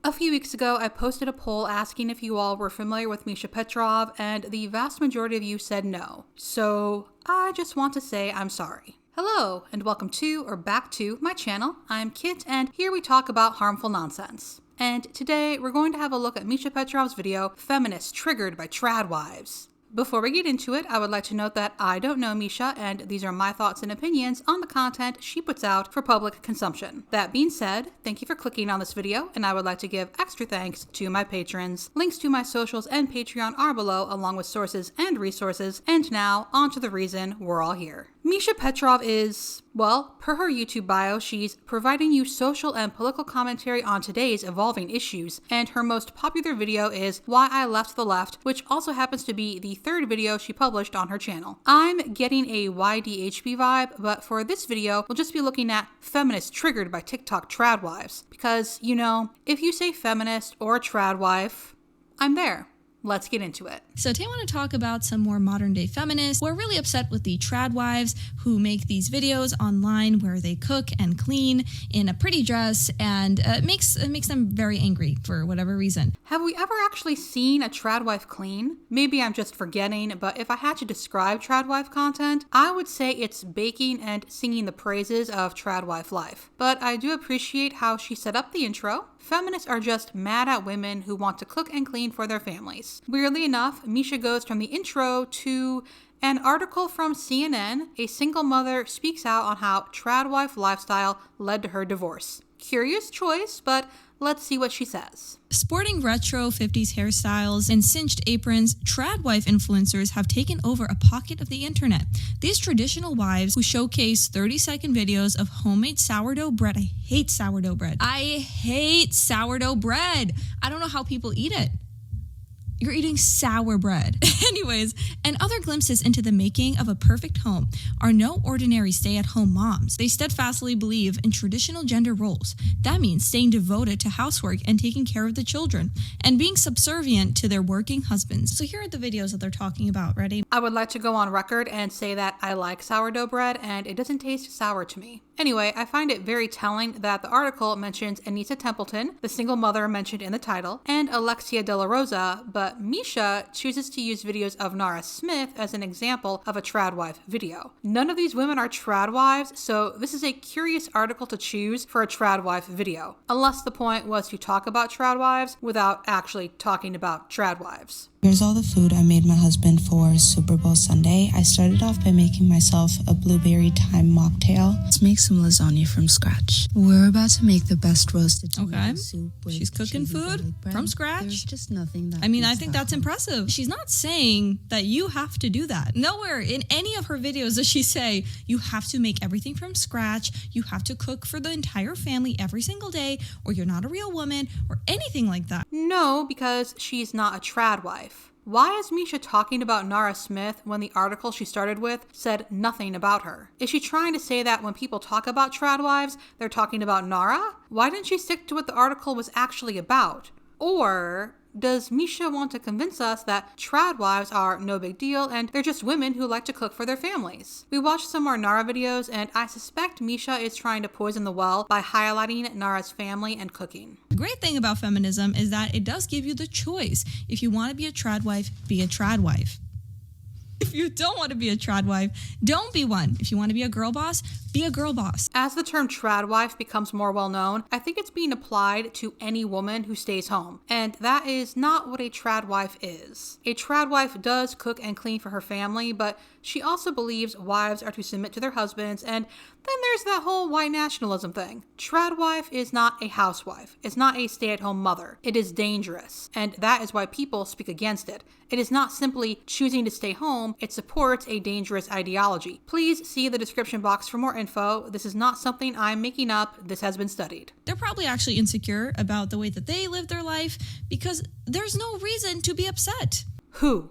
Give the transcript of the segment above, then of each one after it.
A few weeks ago, I posted a poll asking if you all were familiar with Misha Petrov, and the vast majority of you said no. So I just want to say I'm sorry. Hello, and welcome to, or back to, my channel. I'm Kit, and here we talk about harmful nonsense. And today, we're going to have a look at Misha Petrov's video, Feminists Triggered by Tradwives. Before we get into it, I would like to note that I don't know Misha, and these are my thoughts and opinions on the content she puts out for public consumption. That being said, thank you for clicking on this video, and I would like to give extra thanks to my patrons. Links to my socials and Patreon are below, along with sources and resources, and now, on to the reason we're all here. Misha Petrov is, well, per her YouTube bio, she's providing you social and political commentary on today's evolving issues, and her most popular video is Why I Left the Left, which also happens to be the third video she published on her channel. I'm getting a YDHB vibe, but for this video, we'll just be looking at feminists triggered by TikTok tradwives, because, you know, if you say feminist or tradwife, I'm there. Let's get into it. So today I want to talk about some more modern day feminists who are really upset with the tradwives who make these videos online where they cook and clean in a pretty dress, and it makes them very angry for whatever reason. Have we ever actually seen a tradwife clean? Maybe I'm just forgetting, but if I had to describe tradwife content, I would say it's baking and singing the praises of tradwife life. But I do appreciate how she set up the intro. Feminists are just mad at women who want to cook and clean for their families. Weirdly enough, Misha goes from the intro to an article from CNN. A single mother speaks out on how tradwife lifestyle led to her divorce. Curious choice, but let's see what she says. Sporting retro 50s hairstyles and cinched aprons, tradwife influencers have taken over a pocket of the internet. These traditional wives who showcase 30-second videos of homemade sourdough bread. I hate sourdough bread. I hate sourdough bread. I don't know how people eat it. You're eating sour bread. Anyways, and other glimpses into the making of a perfect home are no ordinary stay-at-home moms. They steadfastly believe in traditional gender roles. That means staying devoted to housework and taking care of the children, and being subservient to their working husbands. So here are the videos that they're talking about. Ready? I would like to go on record and say that I like sourdough bread, and it doesn't taste sour to me. Anyway, I find it very telling that the article mentions Anita Templeton, the single mother mentioned in the title, and Alexia De La Rosa, but Misha chooses to use videos of Nara Smith as an example of a tradwife video. None of these women are tradwives, so this is a curious article to choose for a tradwife video, unless the point was to talk about tradwives without actually talking about tradwives. Here's all the food I made my husband for Super Bowl Sunday. I started off by making myself a blueberry thyme mocktail. Let's make some lasagna from scratch. We're about to make the best roasted tomato soup with She's cooking food from scratch. There's just nothing that I think that's impressive. She's not saying that you have to do that. Nowhere in any of her videos does she say you have to make everything from scratch, you have to cook for the entire family every single day, or you're not a real woman, or anything like that. No, because she's not a tradwife. Why is Misha talking about Nara Smith when the article she started with said nothing about her? Is she trying to say that when people talk about tradwives, they're talking about Nara? Why didn't she stick to what the article was actually about? Or does Misha want to convince us that tradwives are no big deal and they're just women who like to cook for their families? We watched some more Nara videos, and I suspect Misha is trying to poison the well by highlighting Nara's family and cooking. The great thing about feminism is that it does give you the choice. If you want to be a tradwife, be a tradwife. If you don't want to be a tradwife, don't be one. If you want to be a girl boss, be a girl boss. As the term tradwife becomes more well known, I think it's being applied to any woman who stays home. And that is not what a tradwife is. A tradwife does cook and clean for her family, but she also believes wives are to submit to their husbands, and then there's that whole white nationalism thing. Tradwife is not a housewife. It's not a stay-at-home mother. It is dangerous, and that is why people speak against it. It is not simply choosing to stay home, it supports a dangerous ideology. Please see the description box for more info. This is not something I'm making up. This has been studied. They're probably actually insecure about the way that they live their life because there's no reason to be upset. Who?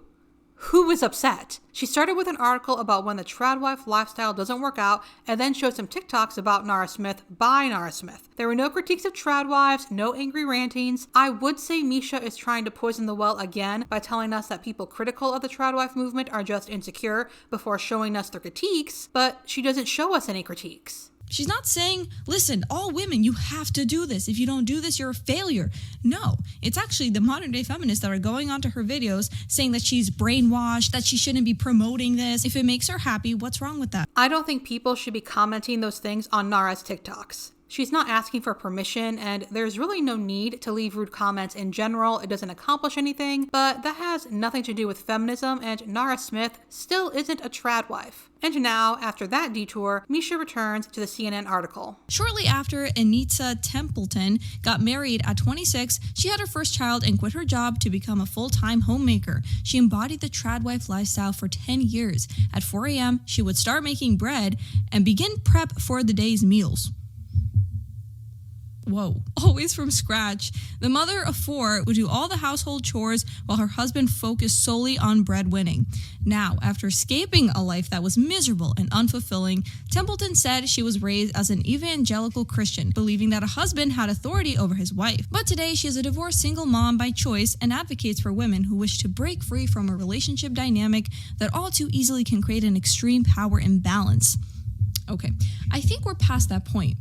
Who is upset? She started with an article about when the tradwife lifestyle doesn't work out, and then showed some TikToks about Nara Smith by Nara Smith. There were no critiques of tradwives, no angry rantings. I would say Misha is trying to poison the well again by telling us that people critical of the tradwife movement are just insecure before showing us their critiques, but she doesn't show us any critiques. She's not saying, listen, all women, you have to do this. If you don't do this, you're a failure. No, it's actually the modern day feminists that are going onto her videos saying that she's brainwashed, that she shouldn't be promoting this. If it makes her happy, what's wrong with that? I don't think people should be commenting those things on Nara's TikToks. She's not asking for permission, and there's really no need to leave rude comments in general. It doesn't accomplish anything, but that has nothing to do with feminism, and Nara Smith still isn't a tradwife. And now, after that detour, Misha returns to the CNN article. Shortly after Anita Templeton got married at 26, she had her first child and quit her job to become a full-time homemaker. She embodied the tradwife lifestyle for 10 years. At 4 a.m., she would start making bread and begin prep for the day's meals. Whoa, always from scratch. The mother of 4 would do all the household chores while her husband focused solely on breadwinning. Now, after escaping a life that was miserable and unfulfilling, Templeton said she was raised as an evangelical Christian, believing that a husband had authority over his wife. But today, she is a divorced single mom by choice and advocates for women who wish to break free from a relationship dynamic that all too easily can create an extreme power imbalance. Okay, I think we're past that point.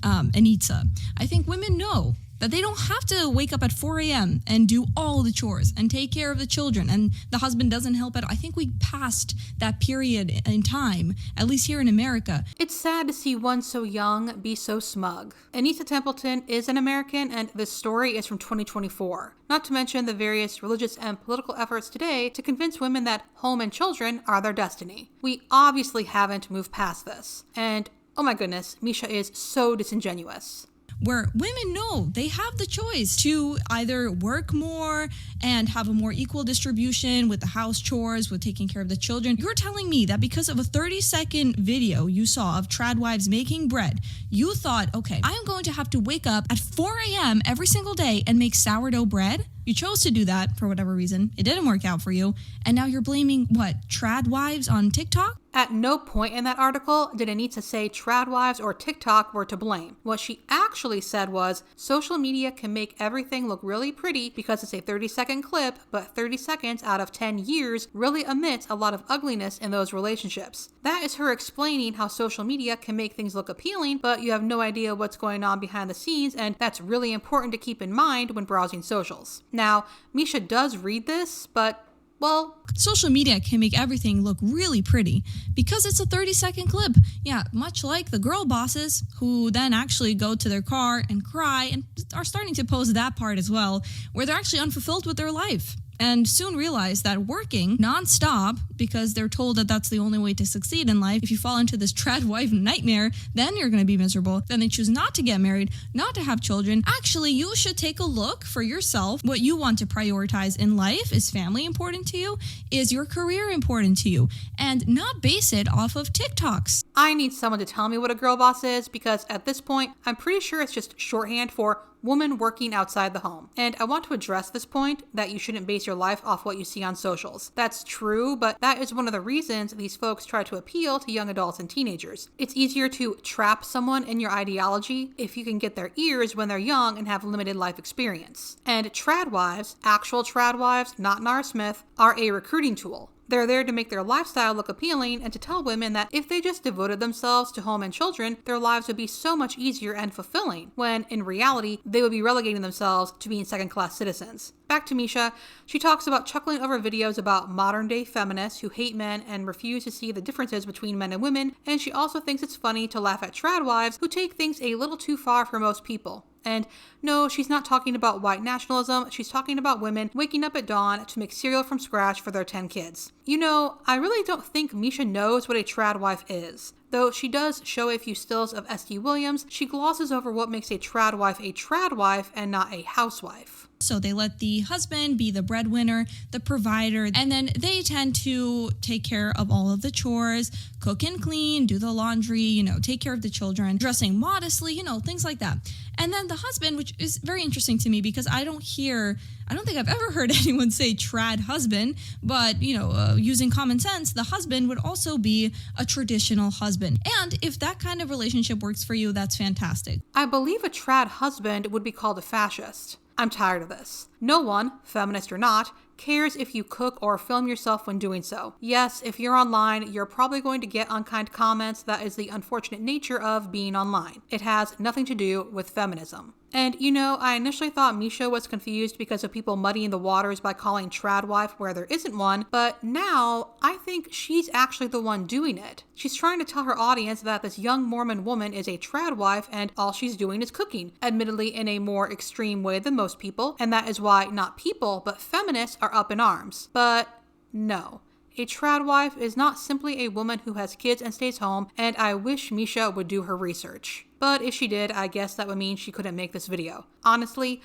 Anita, I think women know that they don't have to wake up at 4 a.m. and do all the chores and take care of the children and the husband doesn't help at all. I think we passed that period in time, at least here in America. It's sad to see one so young be so smug. Anita Templeton is an American, and this story is from 2024. Not to mention the various religious and political efforts today to convince women that home and children are their destiny. We obviously haven't moved past this. And oh my goodness, Misha is so disingenuous. Where women know they have the choice to either work more and have a more equal distribution with the house chores, with taking care of the children. You're telling me that because of a 30-second video you saw of tradwives making bread, you thought, okay, I am going to have to wake up at 4 a.m. every single day and make sourdough bread? You chose to do that for whatever reason. It didn't work out for you. And now you're blaming, tradwives on TikTok? At no point in that article did Anita say tradwives or TikTok were to blame. What she actually said was, social media can make everything look really pretty because it's a 30-second clip, but 30 seconds out of 10 years really omits a lot of ugliness in those relationships. That is her explaining how social media can make things look appealing, but you have no idea what's going on behind the scenes, and that's really important to keep in mind when browsing socials. Now, Misha does read this, but well, social media can make everything look really pretty because it's a 30-second clip. Yeah, much like the girl bosses who then actually go to their car and cry and are starting to post that part as well, where they're actually unfulfilled with their life. And soon realize that working nonstop because they're told that that's the only way to succeed in life. If you fall into this tradwife nightmare, then you're going to be miserable. Then they choose not to get married, not to have children. Actually, you should take a look for yourself. What you want to prioritize in life. Is family important to you? Is your career important to you? And not base it off of TikToks. I need someone to tell me what a girl boss is, because at this point, I'm pretty sure it's just shorthand for woman working outside the home. And I want to address this point that you shouldn't base your life off what you see on socials. That's true, but that is one of the reasons these folks try to appeal to young adults and teenagers. It's easier to trap someone in your ideology if you can get their ears when they're young and have limited life experience. And tradwives, actual tradwives, not Nara Smith, are a recruiting tool. They're there to make their lifestyle look appealing and to tell women that if they just devoted themselves to home and children, their lives would be so much easier and fulfilling, when in reality, they would be relegating themselves to being second-class citizens. Back to Misha, she talks about chuckling over videos about modern-day feminists who hate men and refuse to see the differences between men and women, and she also thinks it's funny to laugh at tradwives who take things a little too far for most people. And no, she's not talking about white nationalism, she's talking about women waking up at dawn to make cereal from scratch for their 10 kids. You know, I really don't think Misha knows what a tradwife is. Though she does show a few stills of S.D. Williams, she glosses over what makes a tradwife and not a housewife. So they let the husband be the breadwinner, the provider, and then they tend to take care of all of the chores, cook and clean, do the laundry, take care of the children, dressing modestly, things like that. And then the husband, which is very interesting to me because I don't think I've ever heard anyone say trad husband, but, using common sense, the husband would also be a traditional husband. And if that kind of relationship works for you, that's fantastic. I believe a trad husband would be called a fascist. I'm tired of this. No one, feminist or not, cares if you cook or film yourself when doing so. Yes, if you're online, you're probably going to get unkind comments. That is the unfortunate nature of being online. It has nothing to do with feminism. And I initially thought Misha was confused because of people muddying the waters by calling tradwife where there isn't one, but now I think she's actually the one doing it. She's trying to tell her audience that this young Mormon woman is a tradwife and all she's doing is cooking, admittedly in a more extreme way than most people, and that is why not people, but feminists are up in arms. But no. A tradwife is not simply a woman who has kids and stays home, and I wish Misha would do her research. But if she did, I guess that would mean she couldn't make this video. Honestly,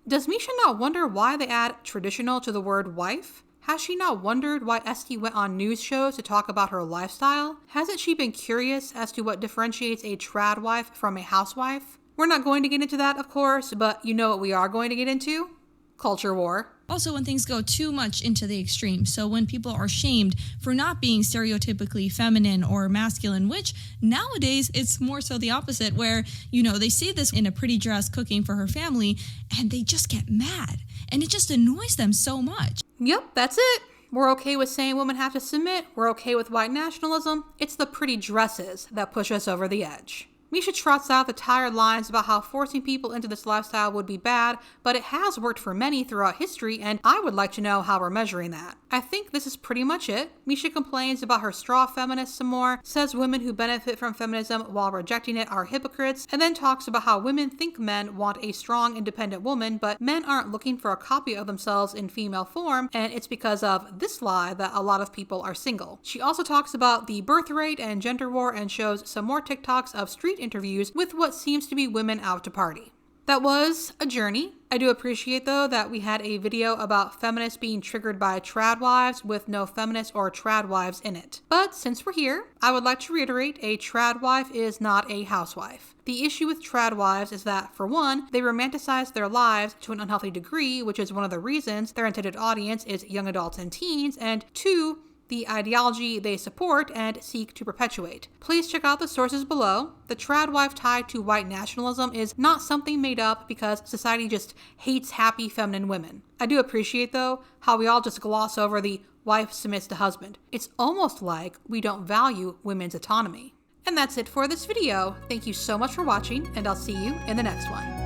does Misha not wonder why they add traditional to the word wife? Has she not wondered why Esty went on news shows to talk about her lifestyle? Hasn't she been curious as to what differentiates a tradwife from a housewife? We're not going to get into that, of course, but you know what we are going to get into? Culture war. Also, when things go too much into the extreme. So when people are shamed for not being stereotypically feminine or masculine, which nowadays it's more so the opposite, where, they see this in a pretty dress cooking for her family and they just get mad. And it just annoys them so much. Yep, that's it. We're okay with saying women have to submit. We're okay with white nationalism. It's the pretty dresses that push us over the edge. Misha trots out the tired lines about how forcing people into this lifestyle would be bad, but it has worked for many throughout history, and I would like to know how we're measuring that. I think this is pretty much it. Misha complains about her straw feminists some more, says women who benefit from feminism while rejecting it are hypocrites, and then talks about how women think men want a strong, independent woman, but men aren't looking for a copy of themselves in female form, and it's because of this lie that a lot of people are single. She also talks about the birth rate and gender war and shows some more TikToks of street interviews with what seems to be women out to party. That was a journey. I do appreciate, though, that we had a video about feminists being triggered by tradwives with no feminists or tradwives in it. But since we're here, I would like to reiterate, a tradwife is not a housewife. The issue with tradwives is that, for one, they romanticize their lives to an unhealthy degree, which is one of the reasons their intended audience is young adults and teens, and two, the ideology they support and seek to perpetuate. Please check out the sources below. The tradwife tied to white nationalism is not something made up because society just hates happy feminine women. I do appreciate, though, how we all just gloss over the wife submits to husband. It's almost like we don't value women's autonomy. And that's it for this video. Thank you so much for watching, and I'll see you in the next one.